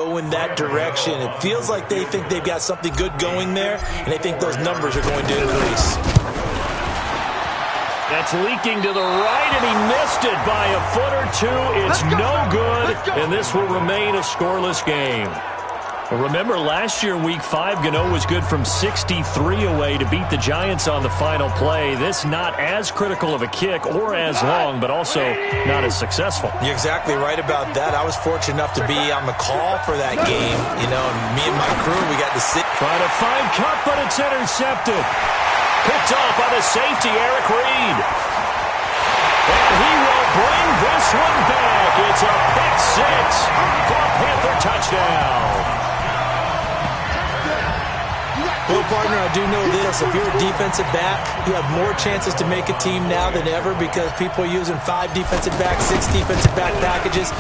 go in that direction. It feels like they think they've got something good going there, and they think those numbers are going to increase. That's leaking to the right, and he missed it by a foot or two. It's no good, and this will remain a scoreless game. Remember, last year in Week 5, Gano was good from 63 away to beat the Giants on the final play. This not as critical of a kick or as long, but also not as successful. You're exactly right about that. I was fortunate enough to be on the call for that game. You know, and me and my crew, we got to sit. Trying to find Cup, but it's intercepted. Picked off by the safety, Eric Reed. And he will bring this one back. It's a pick six for a Panther touchdown. Well, partner, I do know this. If you're a defensive back, you have more chances to make a team now than ever because people are using 5 defensive backs, 6 defensive back packages.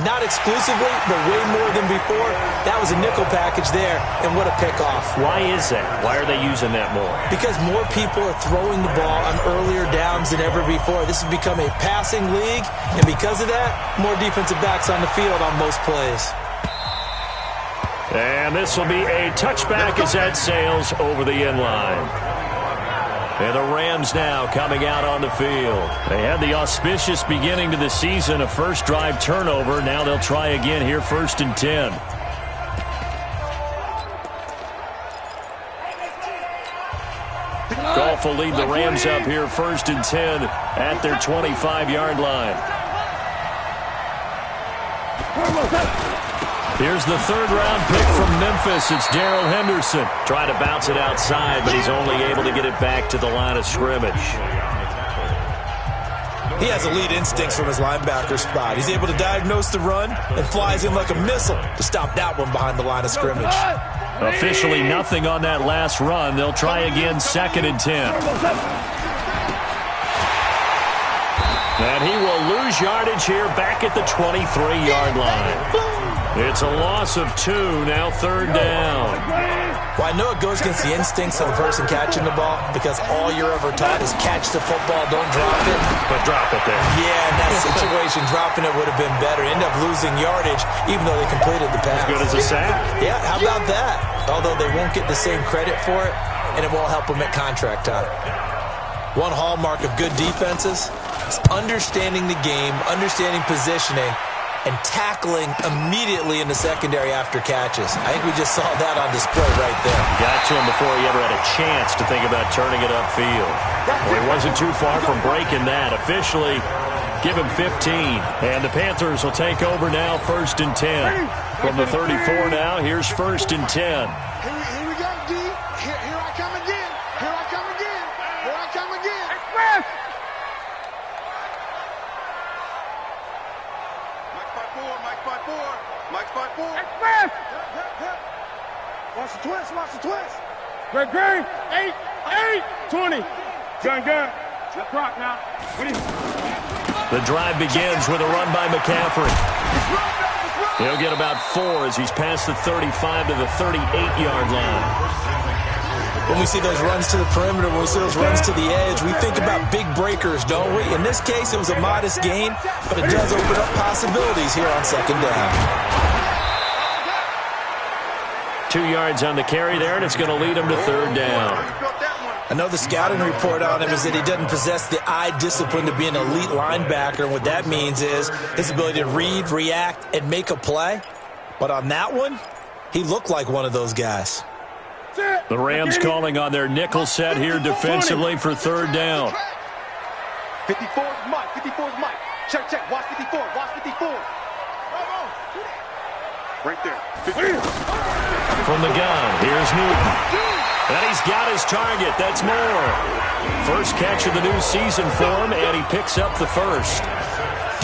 Not exclusively, but way more than before. That was a nickel package there, and what a pickoff. Why is that? Why are they using that more? Because more people are throwing the ball on earlier downs than ever before. This has become a passing league, and because of that, more defensive backs on the field on most plays. And this will be a touchback as that sails over the end line. And the Rams now coming out on the field. They had the auspicious beginning to the season, a first drive turnover. Now they'll try again here, 1st and 10. Goff will lead the Rams up here, 1st and 10 at their 25-yard line. Here's the 3rd-round pick from Memphis. It's Darrell Henderson. Trying to bounce it outside, but he's only able to get it back to the line of scrimmage. He has elite instincts from his linebacker spot. He's able to diagnose the run and flies in like a missile to stop that one behind the line of scrimmage. Officially nothing on that last run. They'll try again, 2nd and 10. And he will lose yardage here back at the 23-yard line. It's a loss of 2, now 3rd down. Well, I know it goes against the instincts of the person catching the ball because all you're ever taught is catch the football, don't drop it. But drop it there. Yeah, in that situation, dropping it would have been better. End up losing yardage even though they completed the pass. As good as a sack. Yeah, how about that? Although they won't get the same credit for it, and it won't help them at contract time. One hallmark of good defenses is understanding the game, understanding positioning, and tackling immediately in the secondary after catches. I think we just saw that on display right there. Got to him before he ever had a chance to think about turning it upfield. Well, he wasn't too far from breaking that. Officially, give him 15. And the Panthers will take over now, 1st and 10. From the 34 now, here's 1st and 10. Here we go, D. Here I come again. Here I come again. Here I come again. Express! Mike spot 4. Express! Watch the twist, watch the twist. Great, 8, 20. Gun. Let's rock now. The drive begins with a run by McCaffrey. He'll get about 4 as he's past the 35 to the 38-yard line. When we see those runs to the perimeter, when we see those runs to the edge, we think about big breakers, don't we? In this case, it was a modest gain, but it does open up possibilities here on 2nd down. 2 yards on the carry there, and it's going to lead him to 3rd down. I know the scouting report on him is that he doesn't possess the eye discipline to be an elite linebacker. And what that means is his ability to read, react, and make a play. But on that one, he looked like one of those guys. The Rams calling on their nickel set here defensively for 3rd down. 54 is Mike. 54 is Mike. Check. Watch 54. Watch 54. Right there. 54. From the gun, here's Newton. And he's got his target. That's more. First catch of the new season for him, and he picks up the first.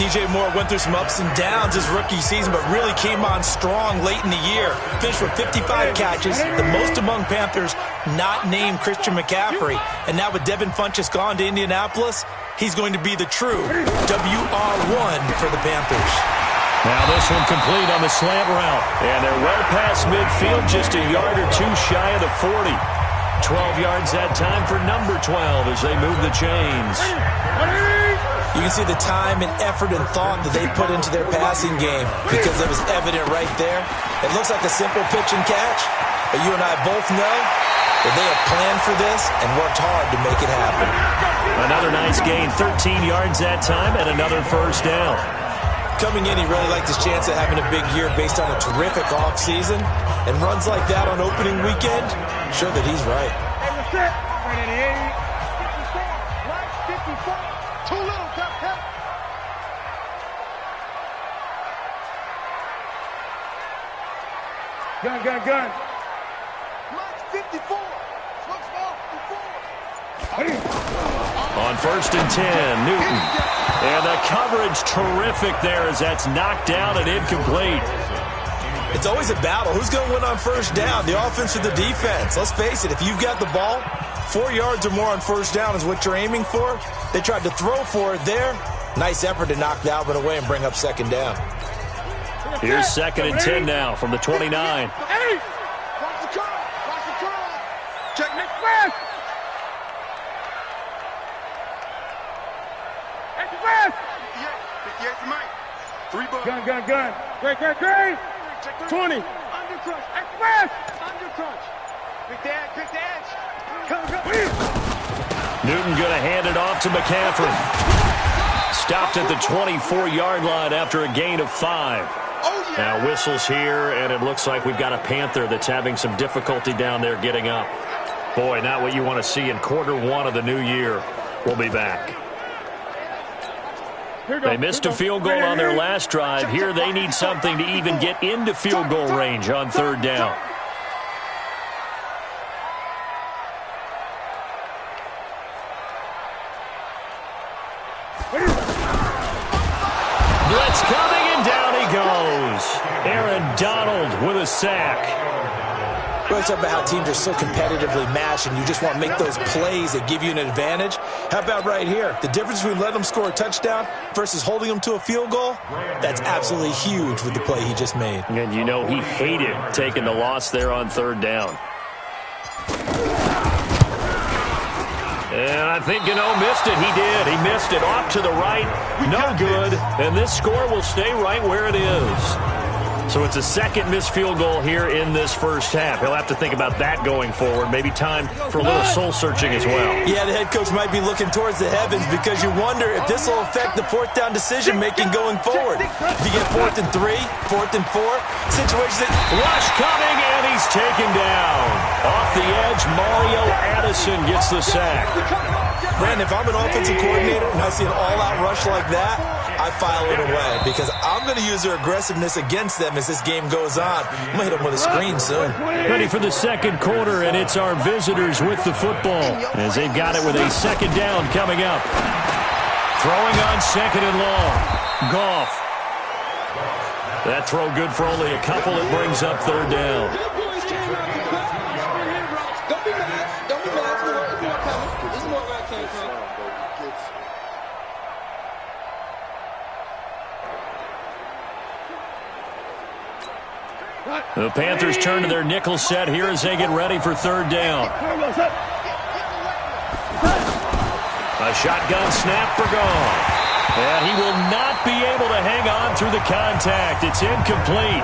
DJ Moore went through some ups and downs his rookie season, but really came on strong late in the year. Finished with 55 catches, the most among Panthers not named Christian McCaffrey. And now with Devin Funchess gone to Indianapolis, he's going to be the true WR1 for the Panthers. Now this one complete on the slant route. And they're well past midfield, just a yard or 2 shy of the 40. 12 yards that time for number 12 as they move the chains. You can see the time and effort and thought that they put into their passing game because it was evident right there. It looks like a simple pitch and catch, but you and I both know that they have planned for this and worked hard to make it happen. Another nice gain, 13 yards that time, and another first down. Coming in, he really liked his chance of having a big year based on a terrific offseason, and runs like that on opening weekend show that he's right. Gun. Watch 54. Switch ball before. On 1st and 10, Newton. And the coverage terrific there as that's knocked down and incomplete. It's always a battle. Who's going to win on first down, the offense or the defense? Let's face it, if you've got the ball, 4 yards or more on first down is what you're aiming for. They tried to throw for it there. Nice effort to knock that one away and bring up second down. Here's 2nd and 10 now from the 29. Watch the curl. Check next pass. Next pass. 58 for Mike. 3 bucks. Gun. Great. 20. Undercrunch. Next pass. Undercrunch. Pick the edge. Come. Newton going to hand it off to McCaffrey. Stopped at the 24-yard line after a gain of 5. Oh, yeah. Now whistles here, and it looks like we've got a Panther that's having some difficulty down there getting up. Boy, not what you want to see in quarter 1 of the new year. We'll be back. They missed a field goal on their last drive. Here they need something to even get into field goal range on 3rd down. Blitz coming, and down he goes. Aaron Donald with a sack. We're talking about how teams are so competitively matched and you just want to make those plays that give you an advantage. How about right here? The difference between letting them score a touchdown versus holding them to a field goal, that's absolutely huge with the play he just made. And you know he hated taking the loss there on 3rd down. And I think Gano missed it. He did. He missed it off to the right. No good. And this score will stay right where it is. So it's a second missed field goal here in this first half. He'll have to think about that going forward. Maybe time for a little soul-searching as well. Yeah, the head coach might be looking towards the heavens because you wonder if this will affect the 4th down decision-making going forward. If you get 4th and 3, 4th and 4, situations that... Rush coming, and he's taken down. Off the edge, Mario Addison gets the sack. Brandon, if I'm an offensive coordinator and I see an all-out rush like that, I file it away because I'm going to use their aggressiveness against them as this game goes on. I'm going to hit them with a screen soon. Ready for the second quarter, and it's our visitors with the football as they've got it with a 2nd down coming up. Throwing on 2nd and long. Goff. That throw good for only a couple. It brings up 3rd down. Don't be mad. It's more about campaign. The Panthers turn to their nickel set here as they get ready for 3rd down. A shotgun snap for Goff. And he will not be able to hang on through the contact. It's incomplete.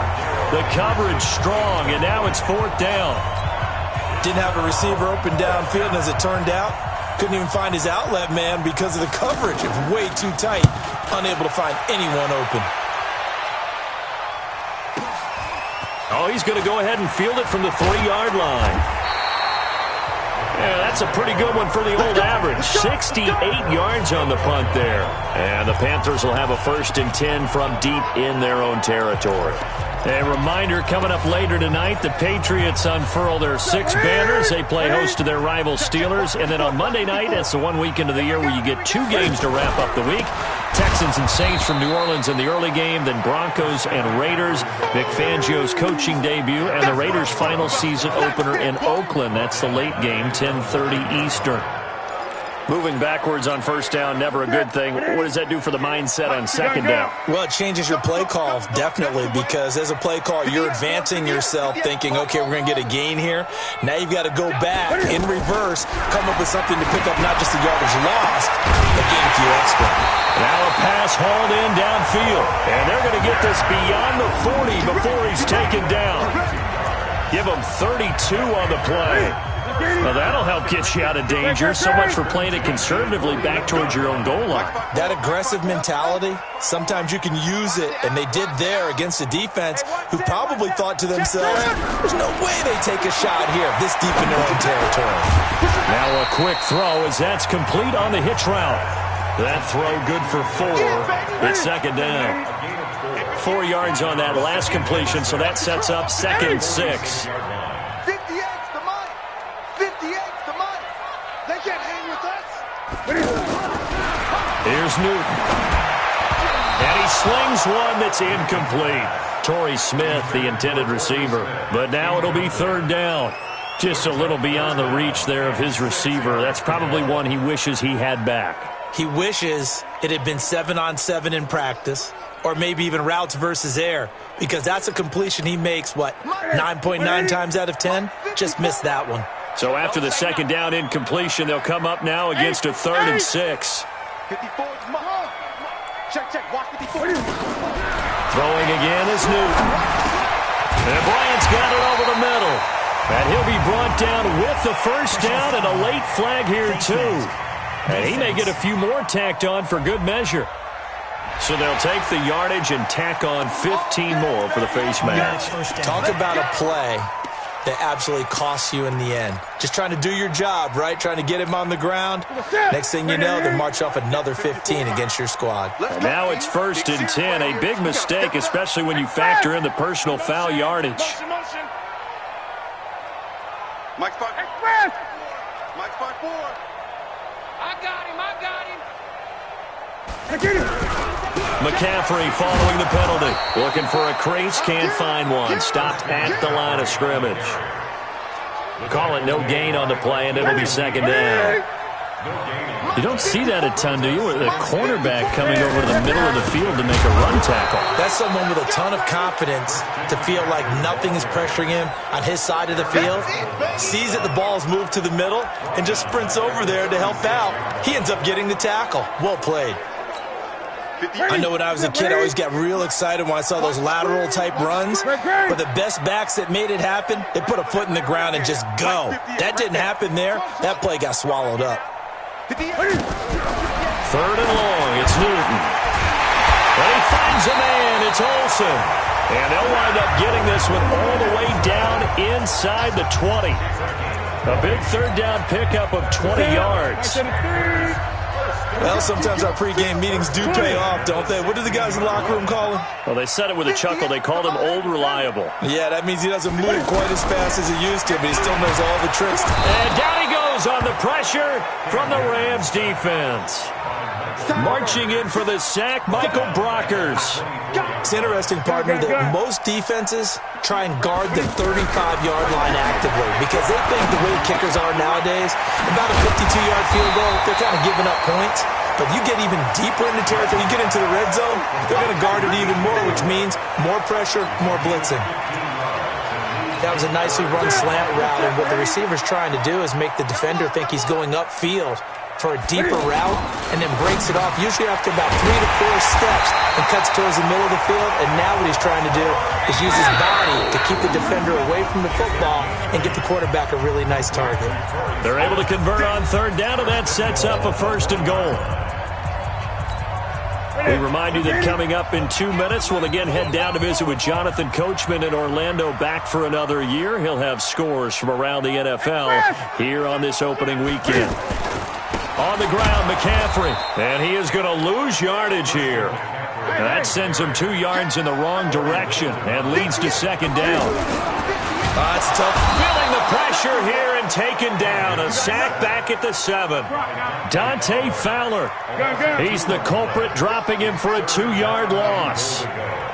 The coverage strong, and now it's 4th down. Didn't have a receiver open downfield, and as it turned out, couldn't even find his outlet man because of the coverage. It was way too tight. Unable to find anyone open. Oh, he's going to go ahead and field it from the 3-yard line. Yeah, that's a pretty good one for the old average. 68 yards on the punt there. And the Panthers will have a 1st and 10 from deep in their own territory. A reminder, coming up later tonight, the Patriots unfurl their 6 banners. They play host to their rival Steelers. And then on Monday night, that's the one weekend of the year where you get 2 games to wrap up the week. Texans and Saints from New Orleans in the early game, then Broncos and Raiders. Vic Fangio's coaching debut, and the Raiders' final season opener in Oakland. That's the late game, 10:30 Eastern. Moving backwards on first down, never a good thing. What does that do for the mindset on second down? Well, it changes your play call, definitely, because as a play call, you're advancing yourself thinking, okay, we're going to get a gain here. Now you've got to go back in reverse, come up with something to pick up not just the yardage lost, but gain a few extra. Now a pass hauled in downfield, and they're going to get this beyond the 40 before he's taken down. Give him 32 on the play. Well, that'll help get you out of danger. So much for playing it conservatively back towards your own goal line. That aggressive mentality, sometimes you can use it, and they did there against a defense who probably thought to themselves, there's no way they take a shot here this deep in their own territory. Now a quick throw as that's complete on the hitch route. That throw good for 4. It's second down. 4 yards on that last completion, so that sets up second and 6. Here's Newton. And he slings one that's incomplete. Torrey Smith, the intended receiver. But now it'll be third down. Just a little beyond the reach there of his receiver. That's probably one he wishes he had back. He wishes it had been 7-on-7 in practice, or maybe even routes versus air, because that's a completion he makes, 9.9 times out of 10? Just missed that one. So after the second down incompletion, they'll come up now against a 3rd and 6. 54. Check. Watch 54. Throwing again is Newton. And Bryant's got it over the middle. And he'll be brought down with the first down and a late flag here, too. And he may get a few more tacked on for good measure. So they'll take the yardage and tack on 15 more for the face mask. Talk about a play that absolutely costs you in the end. Just trying to do your job, right? Trying to get him on the ground. Next thing you know, they march off another 15 against your squad. And now it's 1st and 10. A big mistake, especially when you factor in the personal foul yardage. Mike's 5-4. Mike's 5-4. I got him. McCaffrey following the penalty. Looking for a crease, can't find one. Stopped at the line of scrimmage. Call it no gain on the play, and it'll be second down. You don't see that a ton, do you? With a cornerback coming over to the middle of the field to make a run tackle. That's someone with a ton of confidence to feel like nothing is pressuring him on his side of the field. Sees that the ball's moved to the middle and just sprints over there to help out. He ends up getting the tackle. Well played. I know when I was a kid, I always got real excited when I saw those lateral-type runs. But the best backs that made it happen, they put a foot in the ground and just go. That didn't happen there. That play got swallowed up. 3rd and long, it's Newton. And he finds a man, it's Olsen. And they'll wind up getting this one all the way down inside the 20. A big third down pickup of 20 yards. Well, sometimes our pregame meetings do pay off, don't they? What do the guys in the locker room call him? Well, they said it with a chuckle. They called him Old Reliable. Yeah, that means he doesn't move quite as fast as he used to, but he still knows all the tricks. And down he goes on the pressure from the Rams defense. Marching in for the sack, Michael Brockers. It's interesting, partner, that most defenses try and guard the 35-yard line actively because they think the way kickers are nowadays, about a 52-yard field goal, they're kind of giving up points. But you get even deeper into territory, you get into the red zone, they're going to guard it even more, which means more pressure, more blitzing. That was a nicely run slant route, and what the receiver's trying to do is make the defender think he's going upfield for a deeper route, and then breaks it off, usually after about 3 to 4 steps, and cuts towards the middle of the field. And now what he's trying to do is use his body to keep the defender away from the football and get the quarterback a really nice target. They're able to convert on third down, and that sets up a 1st and goal. We remind you that coming up in 2 minutes, we'll again head down to visit with Jonathan Coachman in Orlando, back for another year. He'll have scores from around the NFL here on this opening weekend. On the ground, McCaffrey, and he is going to lose yardage here. That sends him 2 yards in the wrong direction and leads to second down. It's tough. Feeling the pressure here and taken down. A sack back at the 7. Dante Fowler. He's the culprit, dropping him for a 2-yard loss.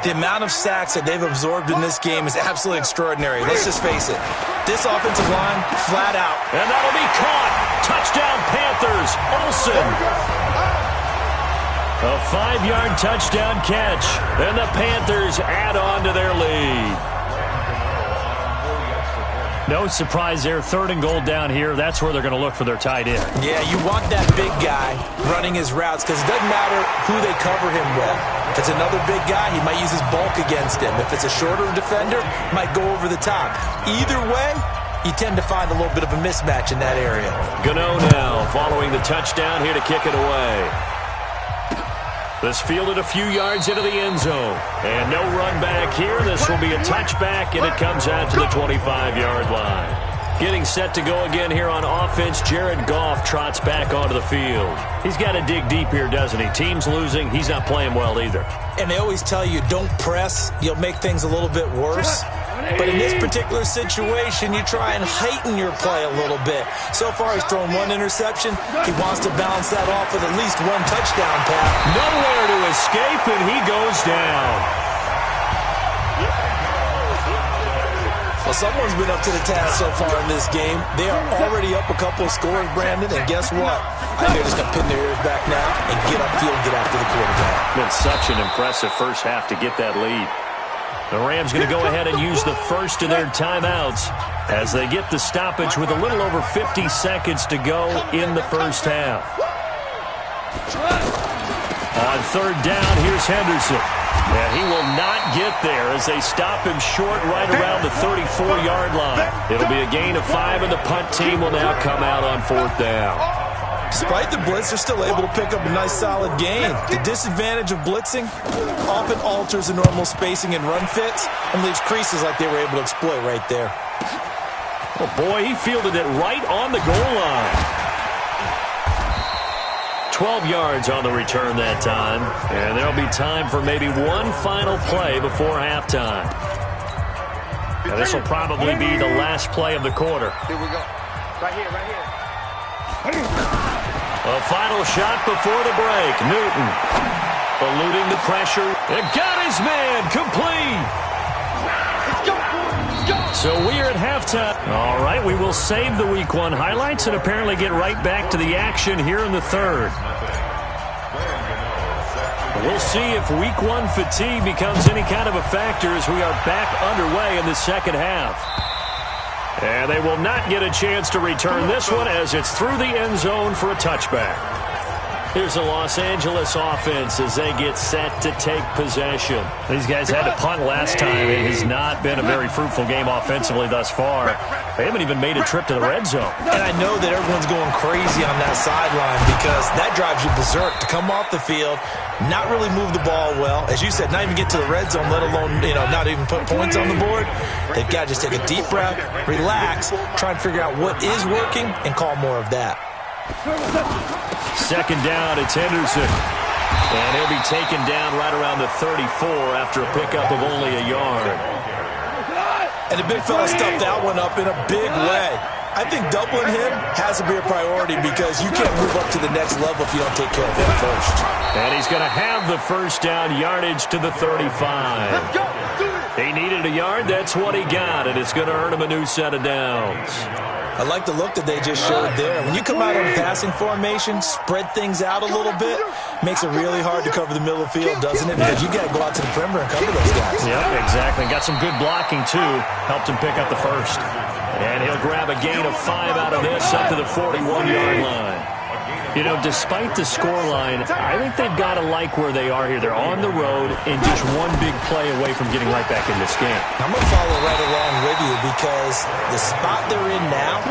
The amount of sacks that they've absorbed in this game is absolutely extraordinary. Let's just face it. This offensive line, flat out. And that'll be caught. Touchdown, Panthers. Olsen. A 5-yard touchdown catch. And the Panthers add on to their lead. No surprise there. 3rd and goal down here. That's where they're going to look for their tight end. Yeah, you want that big guy running his routes because it doesn't matter who they cover him with. If it's another big guy, he might use his bulk against him. If it's a shorter defender, might go over the top. Either way, you tend to find a little bit of a mismatch in that area. Gano now following the touchdown here to kick it away. This fielded a few yards into the end zone. And no run back here. This will be a touchback, and it comes out to the 25-yard line. Getting set to go again here on offense, Jared Goff trots back onto the field. He's got to dig deep here, doesn't he? Team's losing. He's not playing well either. And they always tell you, don't press. You'll make things a little bit worse. But in this particular situation, you try and heighten your play a little bit. So far, he's thrown 1 interception. He wants to balance that off with at least 1 touchdown pass. Nowhere to escape, and he goes down. Well, someone's been up to the task so far in this game. They are already up a couple of scores, Brandon, and guess what? I think they're just going to pin their ears back now and get upfield, get after the quarterback. Been such an impressive first half to get that lead. The Rams going to go ahead and use the first of their timeouts as they get the stoppage with a little over 50 seconds to go in the first half. On 3rd down, here's Henderson. And he will not get there as they stop him short right around the 34-yard line. It'll be a gain of 5, and the punt team will now come out on 4th down. Despite the blitz, they're still able to pick up a nice solid gain. The disadvantage of blitzing often alters the normal spacing and run fits and leaves creases like they were able to exploit right there. Oh boy, he fielded it right on the goal line. 12 yards on the return that time. And there'll be time for maybe one final play before halftime. Now this will probably be the last play of the quarter. Here we go. Right here, right here. A final shot before the break. Newton eluding the pressure. And got his man complete. Let's go. Let's go. So we are at halftime. All right, we will save the Week 1 highlights and apparently get right back to the action here in the 3rd. We'll see if Week 1 fatigue becomes any kind of a factor as we are back underway in the second half. And they will not get a chance to return this one as it's through the end zone for a touchback. Here's the Los Angeles offense as they get set to take possession. These guys had to punt last time. It has not been a very fruitful game offensively thus far. They haven't even made a trip to the red zone. And I know that everyone's going crazy on that sideline because that drives you berserk to come off the field, not really move the ball well. As you said, not even get to the red zone, let alone, not even put points on the board. They've got to just take a deep breath, relax, try and figure out what is working, and call more of that. 2nd down, it's Henderson. And he'll be taken down right around the 34 after a pickup of only a yard. And the big fella stuffed that one up in a big way. I think doubling him has to be a priority because you can't move up to the next level if you don't take care of him first. And he's going to have the first down yardage to the 35. He needed a yard. That's what he got, and it's going to earn him a new set of downs. I like the look that they just showed there. When you come out on passing formation, spread things out a little bit, makes it really hard to cover the middle of the field, doesn't it? Because you got to go out to the perimeter and cover those guys. Yep, exactly. Got some good blocking, too. Helped him pick up the first. And he'll grab a gain of 5 out of this up to the 41-yard line. Despite the scoreline, I think they've got to like where they are here. They're on the road and just one big play away from getting right back in this game. I'm going to follow right along with you because the spot they're in now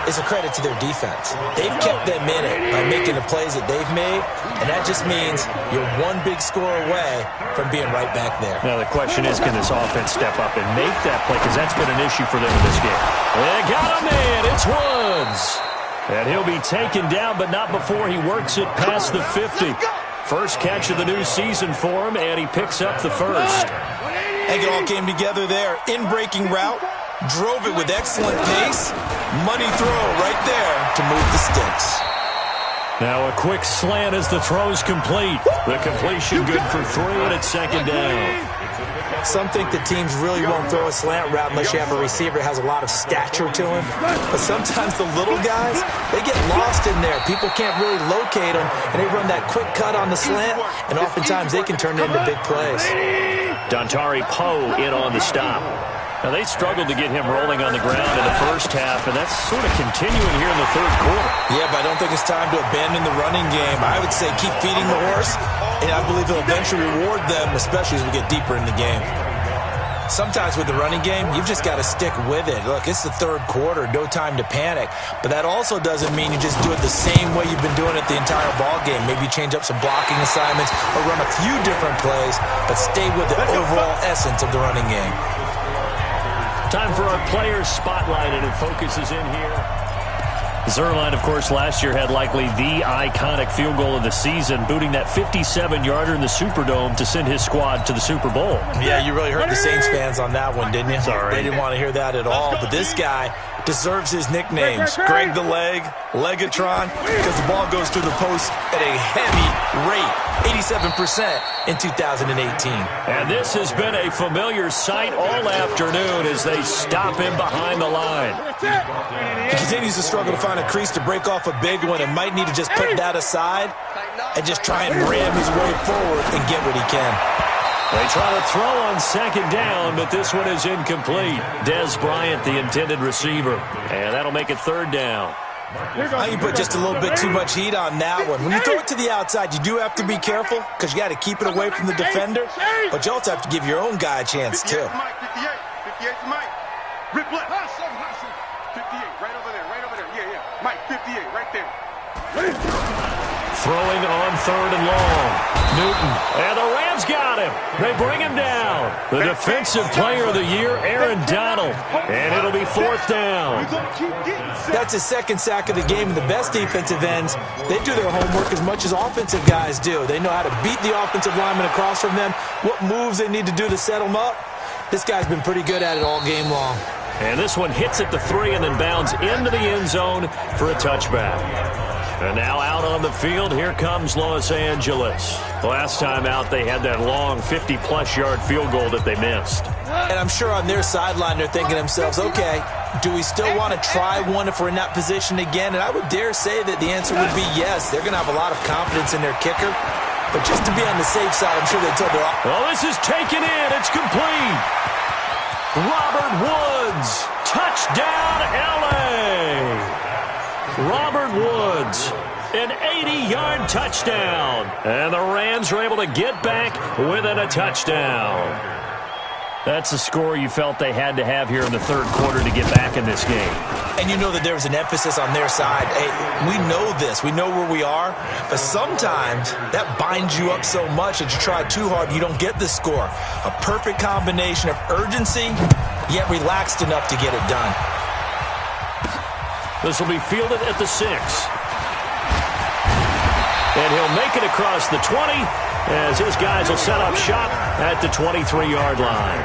is a credit to their defense. They've kept them in it by making the plays that they've made, and that just means you're one big score away from being right back there. Now, the question is, can this offense step up and make that play? Because that's been an issue for them in this game. They got a man. It's Woods. And he'll be taken down, but not before he works it past the 50. First catch of the new season for him, and he picks up the first. I think it all came together there. In-breaking route, drove it with excellent pace. Money throw right there to move the sticks. Now a quick slant as the throw's complete. The completion good for 3, and it's second down. Some think the teams really won't throw a slant route unless you have a receiver that has a lot of stature to him. But sometimes the little guys, they get lost in there. People can't really locate them, and they run that quick cut on the slant, and oftentimes they can turn it into big plays. Dontari Poe in on the stop. Now, they struggled to get him rolling on the ground in the first half, and that's sort of continuing here in the third quarter. Yeah, but I don't think it's time to abandon the running game. I would say keep feeding the horse, and I believe he'll eventually reward them, especially as we get deeper in the game. Sometimes with the running game, you've just got to stick with it. Look, it's the third quarter, no time to panic. But that also doesn't mean you just do it the same way you've been doing it the entire ball game. Maybe change up some blocking assignments or run a few different plays, but stay with the overall essence of the running game. Time for our players spotlight, and it focuses in here. Zuerlein, of course, last year had likely the iconic field goal of the season, booting that 57-yarder in the Superdome to send his squad to the Super Bowl. Yeah, you really hurt the Saints fans on that one, didn't you? Sorry. They didn't want to hear that at all. But this guy deserves his nicknames. Greg the Leg, Legatron, because the ball goes through the post at a heavy rate, 87% in 2018. And this has been a familiar sight all afternoon as they stop him behind the line. He continues to struggle to find a crease to break off a big one and might need to just put that aside and just try and ram his way forward and get what he can. They try to throw on second down, but this one is incomplete. Des Bryant, the intended receiver. And that'll make it third down. I think you put just a little bit too much heat on that one. When you throw it to the outside, you do have to be careful because you got to keep it away from the defender. But you also have to give your own guy a chance, too. 58 to Mike. Rip left. 58, right over there. Yeah. Mike, 58, right there. Throwing on third and long. Newton. And the Rams got him. They bring him down. The defensive player of the year, Aaron Donald. And it'll be fourth down. That's his second sack of the game. And the best defensive ends, they do their homework as much as offensive guys do. They know how to beat the offensive lineman across from them, what moves they need to do to set them up. This guy's been pretty good at it all game long. And this one hits at the 3 and then bounds into the end zone for a touchback. And now out on the field, here comes Los Angeles. Last time out, they had that long 50-plus yard field goal that they missed. And I'm sure on their sideline, they're thinking to themselves, okay, do we still want to try one if we're in that position again? And I would dare say that the answer would be yes. They're going to have a lot of confidence in their kicker. But just to be on the safe side, I'm sure they told their... Well, this is taken in. It's complete. Robert Woods. Touchdown, L.A. Robert Woods, an 80-yard touchdown. And the Rams are able to get back within a touchdown. That's the score you felt they had to have here in the third quarter to get back in this game. And you know that there was an emphasis on their side. Hey, we know this. We know where we are. But sometimes that binds you up so much that you try too hard and you don't get the score. A perfect combination of urgency, yet relaxed enough to get it done. This will be fielded at the 6. And he'll make it across the 20 as his guys will set up shop at the 23-yard line.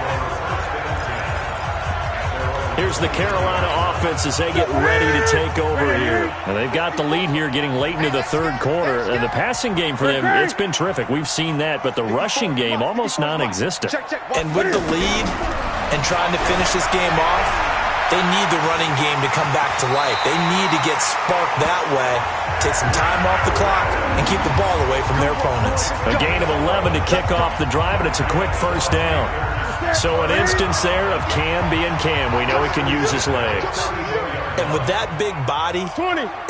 Here's the Carolina offense as they get ready to take over here. And they've got the lead here getting late into the third quarter. And the passing game for them, it's been terrific. We've seen that. But the rushing game, almost non-existent. And with the lead and trying to finish this game off, they need the running game to come back to life. They need to get sparked that way, take some time off the clock, and keep the ball away from their opponents. A gain of 11 to kick off the drive, and it's a quick first down. So an instance there of Cam being Cam. We know he can use his legs. And with that big body,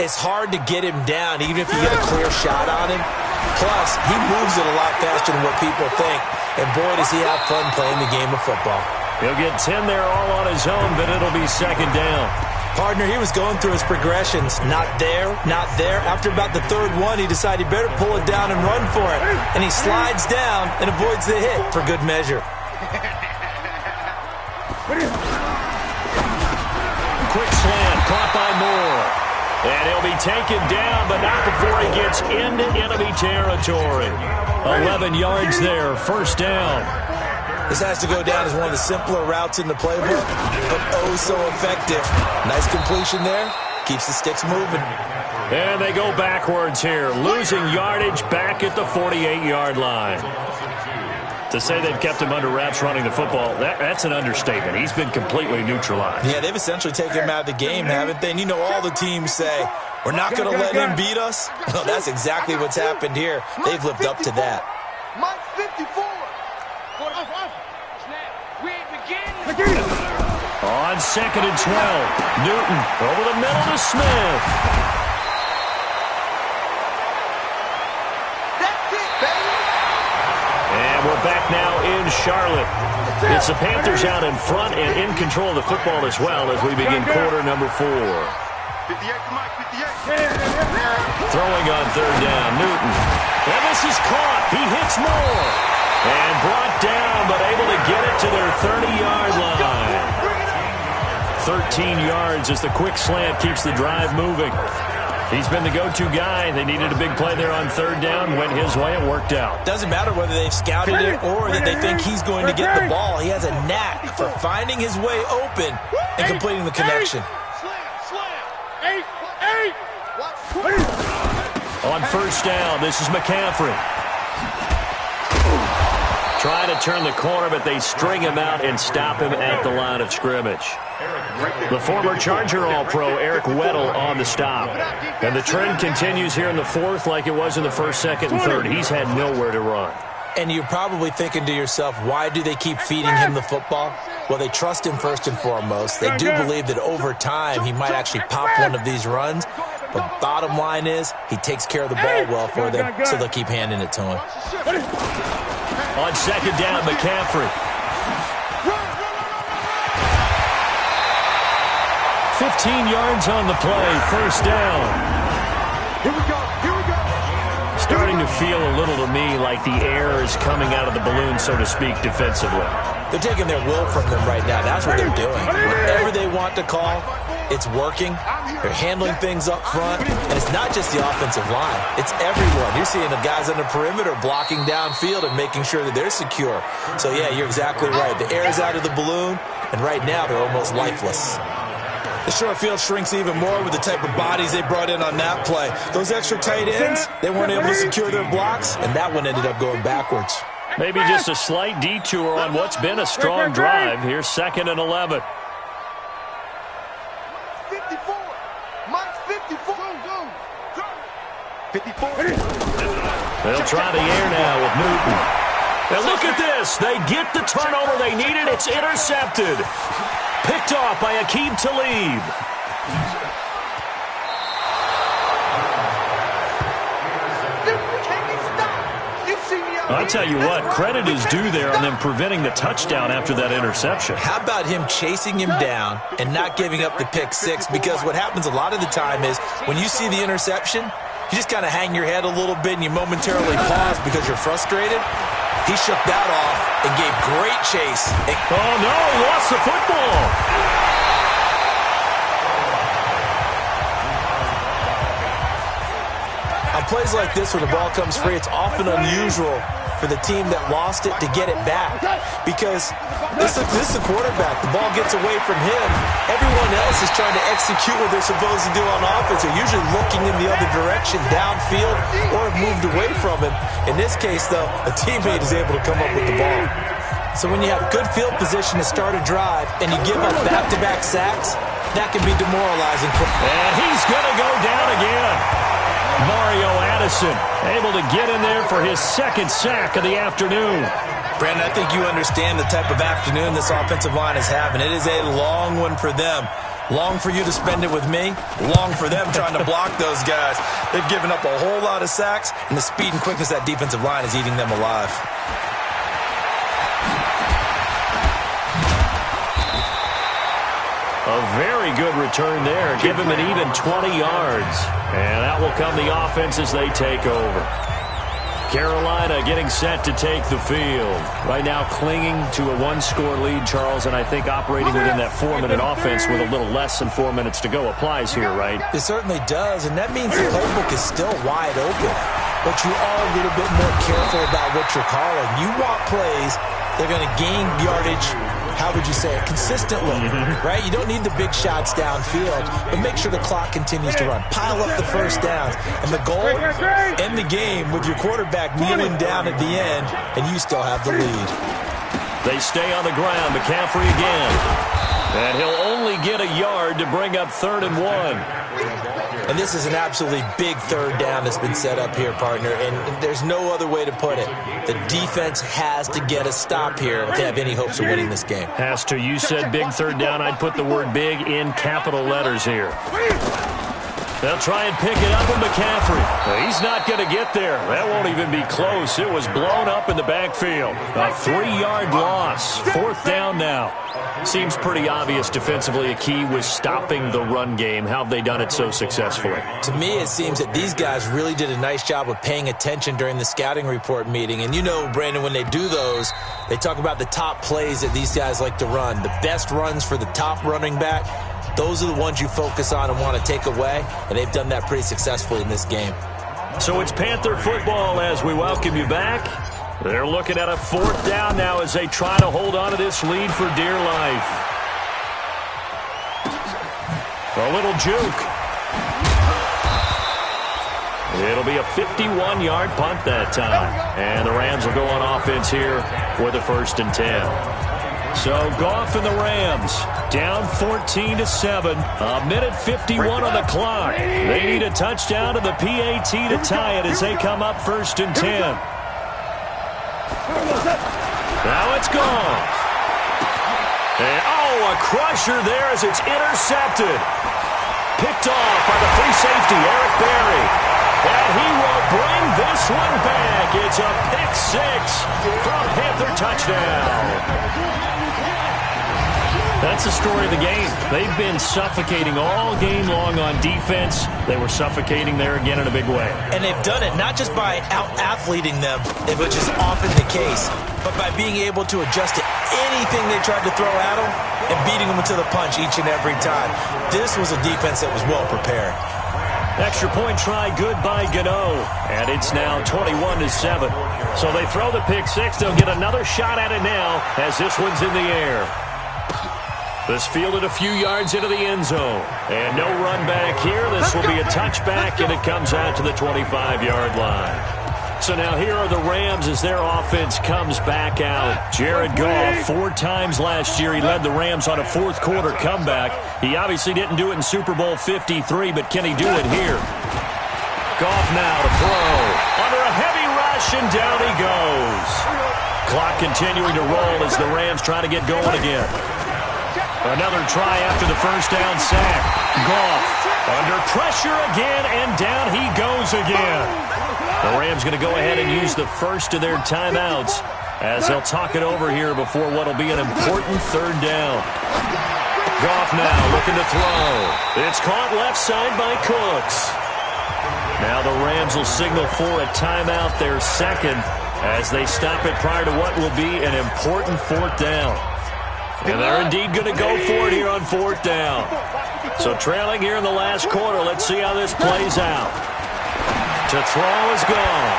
it's hard to get him down, even if you get a clear shot on him. Plus, he moves it a lot faster than what people think. And boy, does he have fun playing the game of football. He'll get 10 there all on his own, but it'll be second down. Partner, he was going through his progressions. Not there, not there. After about the third one, he decided he better pull it down and run for it. And he slides down and avoids the hit for good measure. Quick slant, caught by Moore. And he'll be taken down, but not before he gets into enemy territory. 11 yards there, first down. This has to go down as one of the simpler routes in the playbook, but oh so effective. Nice completion there, Keeps the sticks moving. And they go backwards here, losing yardage back at the 48-yard line. To say they've kept him under wraps running the football, that's an understatement. He's been completely neutralized. Yeah, they've essentially taken him out of the game, haven't they? And you know all the teams say, we're not going to let him beat us. Well, that's exactly what's happened here. They've lived up to that. Mike 54. On 2nd and 12, Newton over the middle to Smith. And we're back now in Charlotte. It's the Panthers out in front and in control of the football as well as we begin quarter number 4. 58 to Mike, 58. Throwing on 3rd down, Newton. And this is caught. He hits more. And brought down, but able to get it to their 30-yard line. 13 yards as the quick slant keeps the drive moving. He's been the go-to guy. They needed a big play there on 3rd down. Went his way. It worked out. Doesn't matter whether they've scouted it or that they think he's going to get the ball. He has a knack for finding his way open and completing the connection. Eight. On 1st down, this is McCaffrey. Trying to turn the corner, but they string him out and stop him at the line of scrimmage. The former Charger All-Pro, Eric Weddle, on the stop. And the trend continues here in the 4th like it was in the 1st, 2nd, and 3rd. He's had nowhere to run. And you're probably thinking to yourself, why do they keep feeding him the football? Well, they trust him first and foremost. They do believe that over time he might actually pop one of these runs. But bottom line is, he takes care of the ball well for them, so they'll keep handing it to him. On 2nd down, McCaffrey. 15 yards on the play, 1st down. Here we go. Starting to feel a little to me like the air is coming out of the balloon, so to speak, defensively. They're taking their will from them right now. That's what they're doing. Whatever they want to call, it's working. They're handling things up front. And it's not just the offensive line. It's everyone. You're seeing the guys on the perimeter blocking downfield and making sure that they're secure. So, yeah, you're exactly right. The air is out of the balloon, and right now they're almost lifeless. The short field shrinks even more with the type of bodies they brought in on that play. Those extra tight ends, they weren't able to secure their blocks, and that one ended up going backwards. Maybe just a slight detour on what's been a strong drive. Here's 2nd and 11. 54. Mike 54. 54. They'll try the air now with Newton. And look at this. They get the turnover they needed. It's intercepted. Picked off by Aqib Talib. I'll tell you what, credit is due there on them preventing the touchdown after that interception. How about him chasing him down and not giving up the pick six? Because what happens a lot of the time is when you see the interception, you just kind of hang your head a little bit and you momentarily pause because you're frustrated. He shook that off and gave great chase. Oh, no, he lost the football. On plays like this, when the ball comes free, it's often unusual for the team that lost it to get it back. Because this is the quarterback. The ball gets away from him. Everyone else is trying to execute what they're supposed to do on offense. They're usually looking in the other direction, downfield, or have moved away from him. In this case, though, a teammate is able to come up with the ball. So when you have good field position to start a drive and you give up back-to-back sacks, that can be demoralizing. And he's going to go down again. Mario Addison able to get in there for his 2nd sack of the afternoon. Brandon, I think you understand the type of afternoon this offensive line is having. It is a long one for them. Long for you to spend it with me. Long for them trying to block those guys. They've given up a whole lot of sacks, and the speed and quickness of that defensive line is eating them alive. A very good return there. Give him an even 20 yards. And out will come the offense as they take over. Carolina getting set to take the field. Right now clinging to a 1-score lead, Charles, and I think operating within that 4-minute offense with a little less than 4 minutes to go applies here, right? It certainly does, and that means the playbook is still wide open. But you are a little bit more careful about what you're calling. You want plays that are going to gain yardage how would you say it, consistently, right? You don't need the big shots downfield, but make sure the clock continues to run. Pile up the first downs. And the goal, end the game with your quarterback kneeling down at the end, and you still have the lead. They stay on the ground. McCaffrey again. And he'll only get a yard to bring up 3rd and 1. And this is an absolutely big third down that's been set up here, partner, and there's no other way to put it. The defense has to get a stop here if they have any hopes of winning this game. Has to. You said big third down. I'd put the word big in capital letters here. They'll try and pick it up with McCaffrey. He's not going to get there. That won't even be close. It was blown up in the backfield. A 3-yard loss. 4th down now. Seems pretty obvious defensively a key was stopping the run game. How have they done it so successfully? To me, it seems that these guys really did a nice job of paying attention during the scouting report meeting. And you know, Brandon, when they do those, they talk about the top plays that these guys like to run. The best runs for the top running back, those are the ones you focus on and want to take away. And they've done that pretty successfully in this game. So it's Panther football as we welcome you back. They're looking at a 4th down now as they try to hold on to this lead for dear life. A little juke. It'll be a 51-yard punt that time. And the Rams will go on offense here with a 1st and 10. So Goff and the Rams down 14-7. A minute 51 on the clock. They need a touchdown and the PAT to tie it as they come up 1st and 10. Now it's gone. And, a crusher there as it's intercepted. Picked off by the free safety, Eric Berry. And he will bring this one back. It's a pick 6 from Panther touchdown. That's the story of the game. They've been suffocating all game long on defense. They were suffocating there again in a big way. And they've done it not just by out-athleting them, which is often the case, but by being able to adjust to anything they tried to throw at them and beating them to the punch each and every time. This was a defense that was well prepared. Extra point try good by Gano. And it's now 21-7. So they throw the pick 6. They'll get another shot at it now as this one's in the air. This fielded a few yards into the end zone. And no run back here. This will be a touchback, and it comes out to the 25-yard line. So now here are the Rams as their offense comes back out. Jared Goff, 4 times last year, he led the Rams on a fourth-quarter comeback. He obviously didn't do it in Super Bowl 53, but can he do it here? Goff now to throw. Under a heavy rush, and down he goes. Clock continuing to roll as the Rams try to get going again. Another try after the first down sack. Goff under pressure again, and down he goes again. The Rams going to go ahead and use the first of their timeouts as they'll talk it over here before what will be an important 3rd down. Goff now looking to throw. It's caught left side by Cooks. Now the Rams will signal for a timeout, their second, as they stop it prior to what will be an important 4th down. And they're indeed going to go for it here on 4th down. So trailing here in the last quarter, let's see how this plays out. To throw is gone.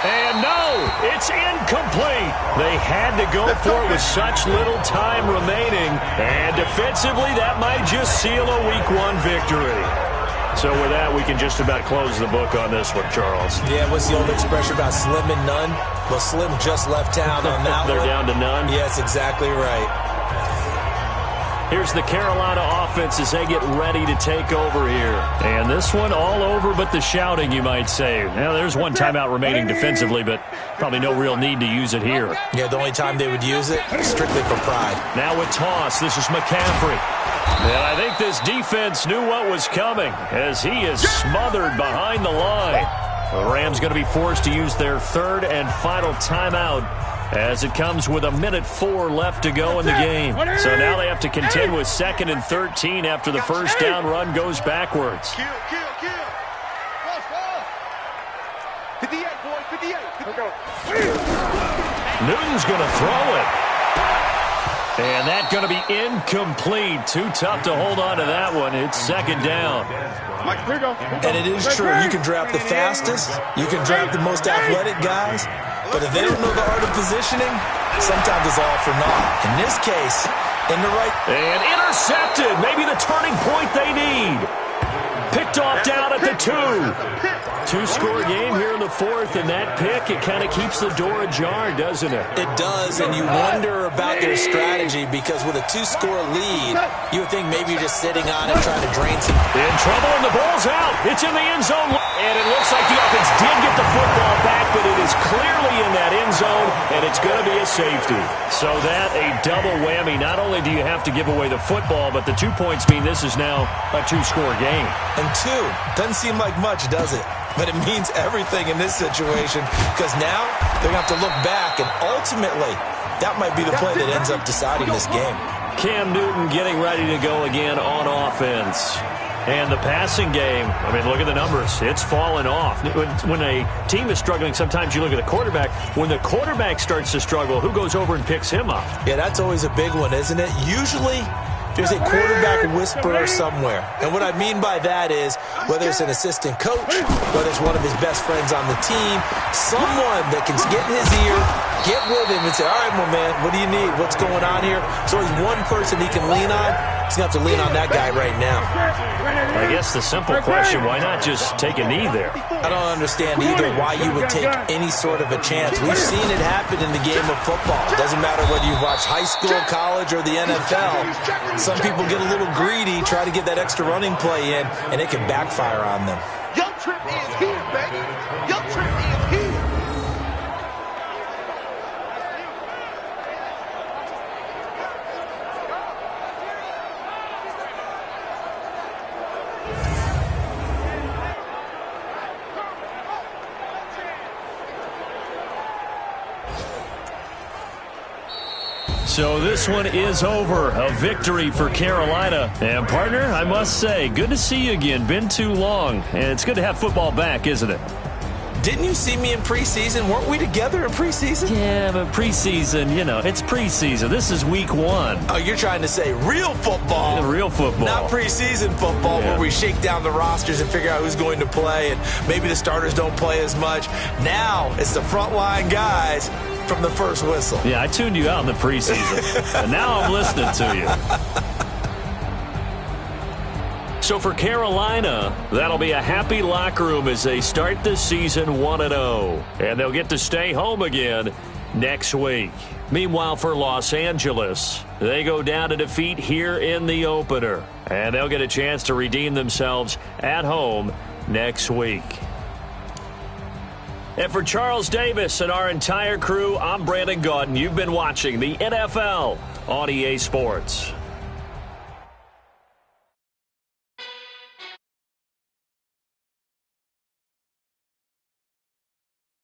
And no, it's incomplete. They had to go for it with such little time remaining. And defensively, that might just seal a Week 1 victory. So with that, we can just about close the book on this one, Charles. Yeah, what's the old expression about slim and none? Well, Slim just left town on that They're one. down to none? Yes, exactly right. Here's the Carolina offense as they get ready to take over here. And this one all over but the shouting, you might say. Now, there's one timeout remaining defensively, but probably no real need to use it here. Yeah, the only time they would use it, strictly for pride. Now with toss, this is McCaffrey. And I think this defense knew what was coming as he is smothered behind the line. The Rams going to be forced to use their 3rd and final timeout as it comes with a minute 4 left to go in the game. So now they have to contend with 2nd and 13 after the first down run goes backwards. Kill. 58, boys, 58. Newton's going to throw it. And that's going to be incomplete. Too tough to hold on to that one. It's 2nd down. And it is true. You can draft the fastest. You can draft the most athletic guys. But if they don't know the art of positioning, sometimes it's all for naught. In this case, in the right... And intercepted. Maybe the turning point they need. Picked off down at the 2. Two-score game here in the 4th, and that pick, it kind of keeps the door ajar, doesn't it? It does, and you wonder about their strategy because with a 2-score lead, you would think maybe you're just sitting on it trying to drain some... In trouble, and the ball's out. It's in the end zone. And it looks like the offense did get the football back, but it is clearly in that end zone, and it's going to be a safety. So that, a double whammy. Not only do you have to give away the football, but the 2 points mean this is now a 2-score game. And 2 doesn't seem like much, does it? But it means everything in this situation because now they're going to have to look back, and ultimately that might be the play that ends up deciding this game. Cam Newton getting ready to go again on offense. And the passing game, I mean, look at the numbers. It's fallen off. When a team is struggling, sometimes you look at the quarterback. When the quarterback starts to struggle, who goes over and picks him up? Yeah, that's always a big one, isn't it? Usually there's a quarterback whisperer somewhere. And what I mean by that is whether it's an assistant coach, whether it's one of his best friends on the team, someone that can get in his ear, get with him and say, all right, my man, what do you need? What's going on here? So he's one person he can lean on. He's going to have to lean on that guy right now. I guess the simple question, why not just take a knee there? I don't understand either why you would take any sort of a chance. We've seen it happen in the game of football. It doesn't matter whether you've watched high school, college, or the NFL. Some people get a little greedy, try to get that extra running play in, and it can backfire on them. Your trip is here, baby. Your trip is here. So this one is over. A victory for Carolina. And, partner, I must say, good to see you again. Been too long. And it's good to have football back, isn't it? Didn't you see me in preseason? Weren't we together in preseason? Yeah, but preseason, you know, it's preseason. This is week 1. Oh, you're trying to say real football. Yeah, real football. Not preseason football where we shake down the rosters and figure out who's going to play, and maybe the starters don't play as much. Now it's the frontline guys from the first whistle. Yeah, I tuned you out in the preseason, and now I'm listening to you. So for Carolina, that'll be a happy locker room as they start the season 1-0. And they'll get to stay home again next week. Meanwhile, for Los Angeles, they go down to defeat here in the opener. And they'll get a chance to redeem themselves at home next week. And for Charles Davis and our entire crew, I'm Brandon Gaudin. You've been watching the NFL on EA Sports.